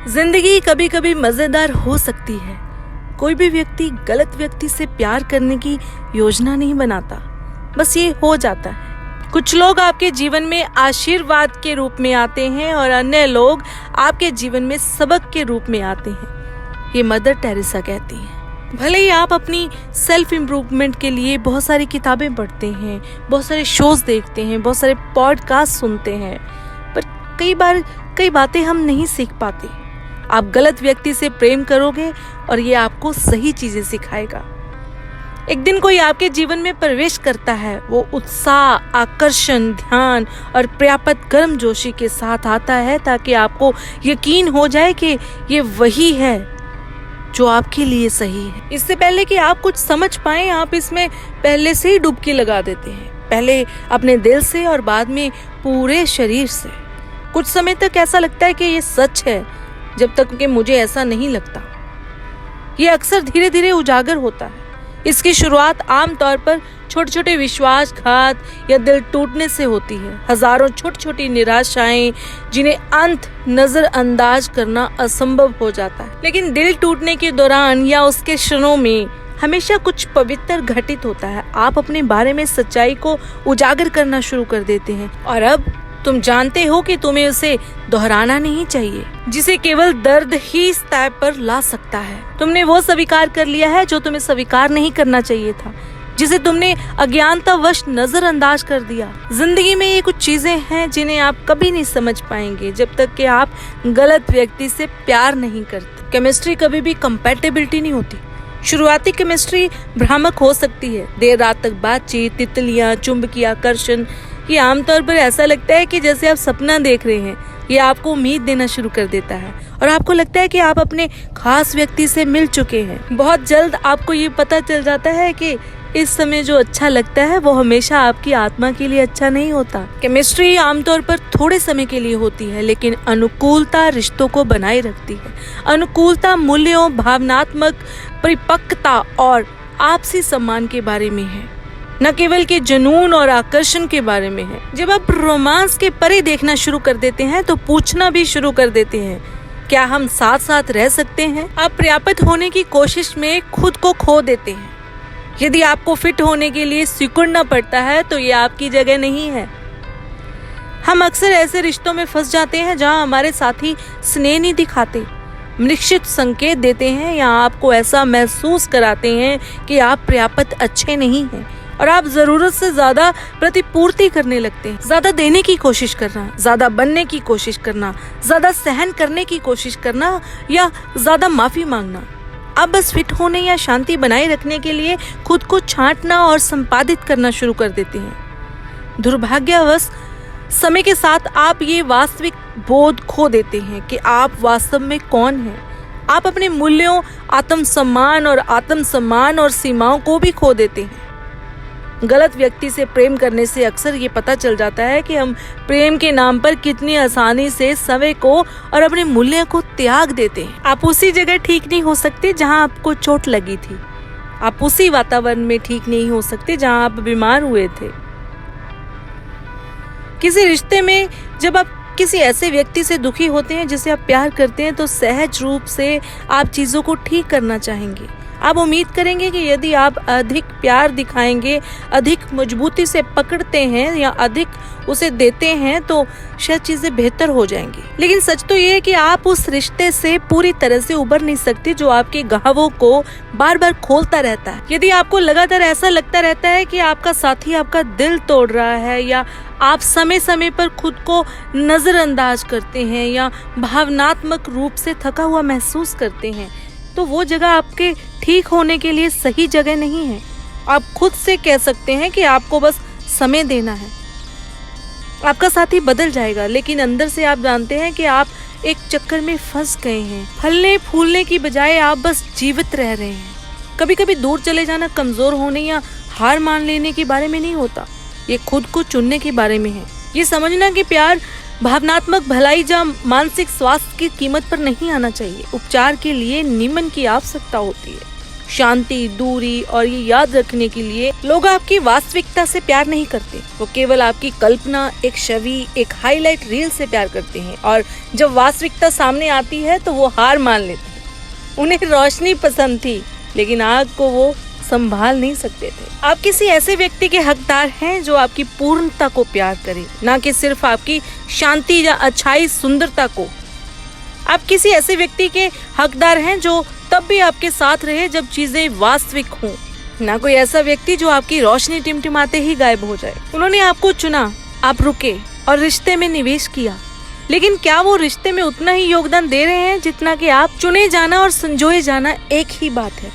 जिंदगी कभी कभी मजेदार हो सकती है। कोई भी व्यक्ति गलत व्यक्ति से प्यार करने की योजना नहीं बनाता, बस ये हो जाता है। कुछ लोग आपके जीवन में आशीर्वाद के रूप में आते हैं और अन्य लोग आपके जीवन में सबक के रूप में आते हैं। ये मदर टेरेसा कहती हैं। भले ही आप अपनी सेल्फ इम्प्रूवमेंट के लिए बहुत सारी किताबें पढ़ते हैं, बहुत सारे शोज देखते हैं, बहुत सारे पॉडकास्ट सुनते हैं, पर कई बार कई बातें हम नहीं सीख पाते। आप गलत व्यक्ति से प्रेम करोगे और ये आपको सही चीजें सिखाएगा। एक दिन कोई आपके जीवन में प्रवेश करता है, वो उत्साह, आकर्षण, ध्यान और पर्याप्त गर्मजोशी के साथ आता है ताकि आपको यकीन हो जाए कि ये वही है जो आपके लिए सही है। इससे पहले कि आप कुछ समझ पाएं, आप इसमें पहले से ही डुबकी लगा देते हैं, पहले अपने दिल से और बाद में पूरे शरीर से। कुछ समय तक ऐसा लगता है कि ये सच है, जब तक कि मुझे ऐसा नहीं लगता। ये अक्सर धीरे धीरे उजागर होता है। इसकी शुरुआत आमतौर पर छोटे छोटे विश्वासघात या दिल टूटने से होती है। हजारों छोटी छोटी निराशाएं जिन्हें अंत नजरअंदाज करना असंभव हो जाता है। लेकिन दिल टूटने के दौरान या उसके क्षणों में हमेशा कुछ पवित्र घटित होता है। आप अपने बारे में सच्चाई को उजागर करना शुरू कर देते हैं और अब तुम जानते हो कि तुम्हें उसे दोहराना नहीं चाहिए, जिसे केवल दर्द ही इस तय पर ला सकता है। तुमने वो स्वीकार कर लिया है जो तुम्हें स्वीकार नहीं करना चाहिए था, जिसे तुमने अज्ञानतावश नजरअंदाज कर दिया। जिंदगी में ये कुछ चीजें हैं जिन्हें आप कभी नहीं समझ पाएंगे जब तक कि आप गलत व्यक्ति से प्यार नहीं करते। केमिस्ट्री कभी भी कंपैटिबिलिटी नहीं होती। शुरुआती केमिस्ट्री भ्रामक हो सकती है। देर रात तक बातचीत, तितलियां, चुंबकीय आकर्षण, ये आमतौर पर ऐसा लगता है कि जैसे आप सपना देख रहे हैं। ये आपको उम्मीद देना शुरू कर देता है और आपको लगता है कि आप अपने खास व्यक्ति से मिल चुके हैं। बहुत जल्द आपको ये पता चल जाता है कि इस समय जो अच्छा लगता है वो हमेशा आपकी आत्मा के लिए अच्छा नहीं होता। केमिस्ट्री आमतौर पर थोड़े समय के लिए होती है, लेकिन अनुकूलता रिश्तों को बनाए रखती है। अनुकूलता मूल्यों, भावनात्मक परिपक्वता और आपसी सम्मान के बारे में है, न केवल के जुनून और आकर्षण के बारे में है। जब आप रोमांस के परे देखना शुरू कर देते हैं तो पूछना भी शुरू कर देते हैं, क्या हम साथ साथ रह सकते हैं? आप पर्याप्त होने की कोशिश में खुद को खो देते हैं। यदि आपको फिट होने के लिए सिकुड़ना पड़ता है तो ये आपकी जगह नहीं है। हम अक्सर ऐसे रिश्तों में फंस जाते हैं जहां हमारे साथी स्नेह नहीं दिखाते, निश्चित संकेत देते हैं या आपको ऐसा महसूस कराते हैं कि आप पर्याप्त अच्छे नहीं हैं और आप जरूरत से ज्यादा प्रतिपूर्ति करने लगते हैं। ज्यादा देने की कोशिश करना, ज्यादा बनने की कोशिश करना, ज्यादा सहन करने की कोशिश करना या ज्यादा माफी मांगना। आप बस फिट होने या शांति बनाए रखने के लिए खुद को छांटना और संपादित करना शुरू कर देते हैं। दुर्भाग्यवश समय के साथ आप ये वास्तविक बोध खो देते हैं कि आप वास्तव में कौन हैं। आप अपने मूल्यों, आत्मसम्मान और सीमाओं को भी खो देते हैं। गलत व्यक्ति से प्रेम करने से अक्सर ये पता चल जाता है कि हम प्रेम के नाम पर कितनी आसानी से समय को और अपने मूल्य को त्याग देते हैं। आप उसी जगह ठीक नहीं हो सकते जहां आपको चोट लगी थी। आप उसी वातावरण में ठीक नहीं हो सकते जहां आप बीमार हुए थे। किसी रिश्ते में जब आप किसी ऐसे व्यक्ति से दुखी होते हैं जिसे आप प्यार करते हैं तो सहज रूप से आप चीजों को ठीक करना चाहेंगे। आप उम्मीद करेंगे कि यदि आप अधिक प्यार दिखाएंगे, अधिक मजबूती से पकड़ते हैं या अधिक उसे देते हैं तो शायद चीजें बेहतर हो जाएंगी। लेकिन सच तो ये है कि आप उस रिश्ते से पूरी तरह से उबर नहीं सकते जो आपके घावों को बार बार खोलता रहता है। यदि आपको लगातार ऐसा लगता रहता है कि आपका साथी आपका दिल तोड़ रहा है या आप समय समय पर खुद को नजरअंदाज करते हैं या भावनात्मक रूप से थका हुआ महसूस करते हैं, तो वो जगह आपके ठीक होने के लिए सही जगह नहीं है। आप खुद से कह सकते हैं कि आपको बस समय देना है, आपका साथी बदल जाएगा, लेकिन अंदर से आप जानते हैं कि आप एक चक्कर में फंस गए हैं। फलने फूलने की बजाय आप बस जीवित रह रहे हैं। कभी कभी दूर चले जाना कमजोर होने या हार मान लेने के बारे में नहीं होता, ये खुद को चुनने के बारे में है। ये समझना कि प्यार भावनात्मक भलाई या मानसिक स्वास्थ्य की कीमत पर नहीं आना चाहिए। उपचार के लिए नियमन की आवश्यकता होती है। शांति, दूरी और ये याद रखने के लिए लोग आपकी वास्तविकता से प्यार नहीं करते। वो केवल आपकी कल्पना, एक छवि, एक हाईलाइट रील से प्यार करते हैं और जब वास्तविकता सामने आती है तो वो हार मान लेते हैं। उन्हें रोशनी पसंद थी लेकिन आग को वो संभाल नहीं सकते थे। आप किसी ऐसे व्यक्ति के हकदार हैं जो आपकी पूर्णता को प्यार करे, ना कि सिर्फ आपकी शांति या अच्छाई, सुंदरता को। आप किसी ऐसे व्यक्ति के हकदार हैं जो तब भी आपके साथ रहे जब चीजें वास्तविक हों, ना कोई ऐसा व्यक्ति जो आपकी रोशनी टिमटिमाते ही गायब हो जाए। उन्होंने आपको चुना, आप रुके और रिश्ते में निवेश किया, लेकिन क्या वो रिश्ते में उतना ही योगदान दे रहे हैं जितना कि आप? चुने जाना और संजोए जाना एक ही बात है।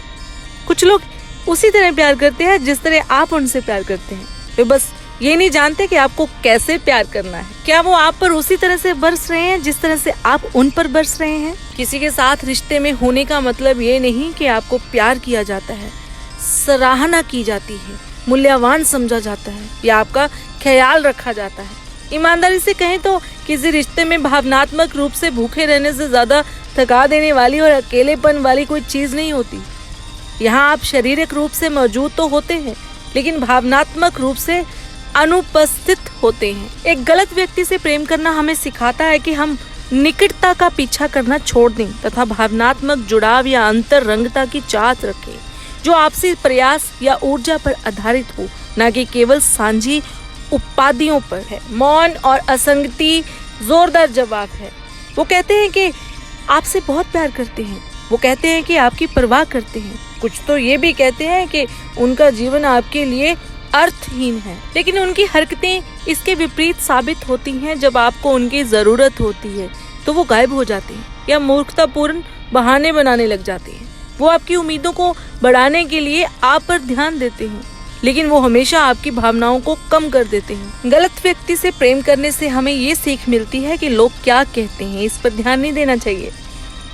कुछ लोग उसी तरह प्यार करते हैं जिस तरह आप उनसे प्यार करते हैं। वे बस ये नहीं जानते कि आपको कैसे प्यार करना है। क्या वो आप पर उसी तरह से बरस रहे हैं जिस तरह से आप उन पर बरस रहे हैं? किसी के साथ रिश्ते में होने का मतलब ये नहीं कि आपको प्यार किया जाता है, सराहना की जाती है, मूल्यवान समझा जाता है या आपका ख्याल रखा जाता है। ईमानदारी से कहें तो किसी रिश्ते में भावनात्मक रूप से भूखे रहने से ज्यादा थका देने वाली और अकेलेपन वाली कोई चीज नहीं होती। यहाँ आप शारीरिक रूप से मौजूद तो होते हैं लेकिन भावनात्मक रूप से अनुपस्थित होते हैं। एक गलत व्यक्ति से प्रेम करना हमें सिखाता है कि हम निकटता का पीछा करना छोड़ दें तथा भावनात्मक जुड़ाव या अंतरंगता की चाहत रखें जो आपसी प्रयास या ऊर्जा पर आधारित हो, न कि केवल सांझी उपाधियों पर है। मौन और असंगति जोरदार जवाब है। वो कहते हैं कि आपसे बहुत प्यार करते हैं, वो कहते हैं कि आपकी परवाह करते हैं, कुछ तो ये भी कहते हैं कि उनका जीवन आपके लिए अर्थहीन है, लेकिन उनकी हरकतें इसके विपरीत साबित होती हैं। जब आपको उनकी जरूरत होती है तो वो गायब हो जाते हैं या मूर्खतापूर्ण बहाने बनाने लग जाते हैं। वो आपकी उम्मीदों को बढ़ाने के लिए आप पर ध्यान देते हैं लेकिन वो हमेशा आपकी भावनाओं को कम कर देते हैं। गलत व्यक्ति से प्रेम करने से हमें ये सीख मिलती है कि लोग क्या कहते हैं इस पर ध्यान नहीं देना चाहिए।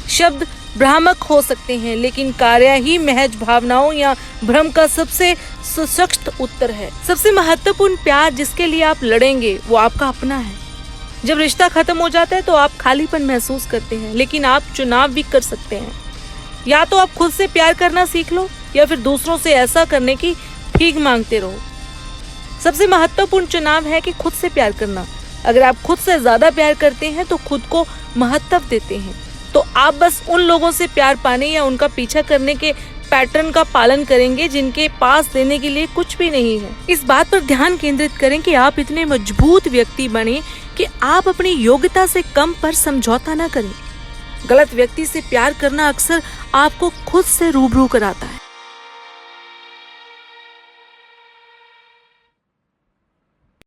शब्द भ्रामक हो सकते हैं लेकिन कार्य ही महज भावनाओं या भ्रम का सबसे सशक्त उत्तर है। सबसे महत्वपूर्ण प्यार जिसके लिए आप लड़ेंगे वो आपका अपना है। जब रिश्ता खत्म हो जाता है तो आप खालीपन महसूस करते हैं, लेकिन आप चुनाव भी कर सकते हैं। या तो आप खुद से प्यार करना सीख लो या फिर दूसरों से ऐसा करने की भीख मांगते रहो। सबसे महत्वपूर्ण चुनाव है कि खुद से प्यार करना। अगर आप खुद से ज्यादा प्यार करते हैं तो खुद को महत्व देते हैं तो आप बस उन लोगों से प्यार पाने या उनका पीछा करने के पैटर्न का पालन करेंगे जिनके पास देने के लिए कुछ भी नहीं है। इस बात पर ध्यान केंद्रित करें कि आप इतने मजबूत व्यक्ति बने कि आप अपनी योग्यता से कम पर समझौता न करें। गलत व्यक्ति से प्यार करना अक्सर आपको खुद से रूबरू कराता है।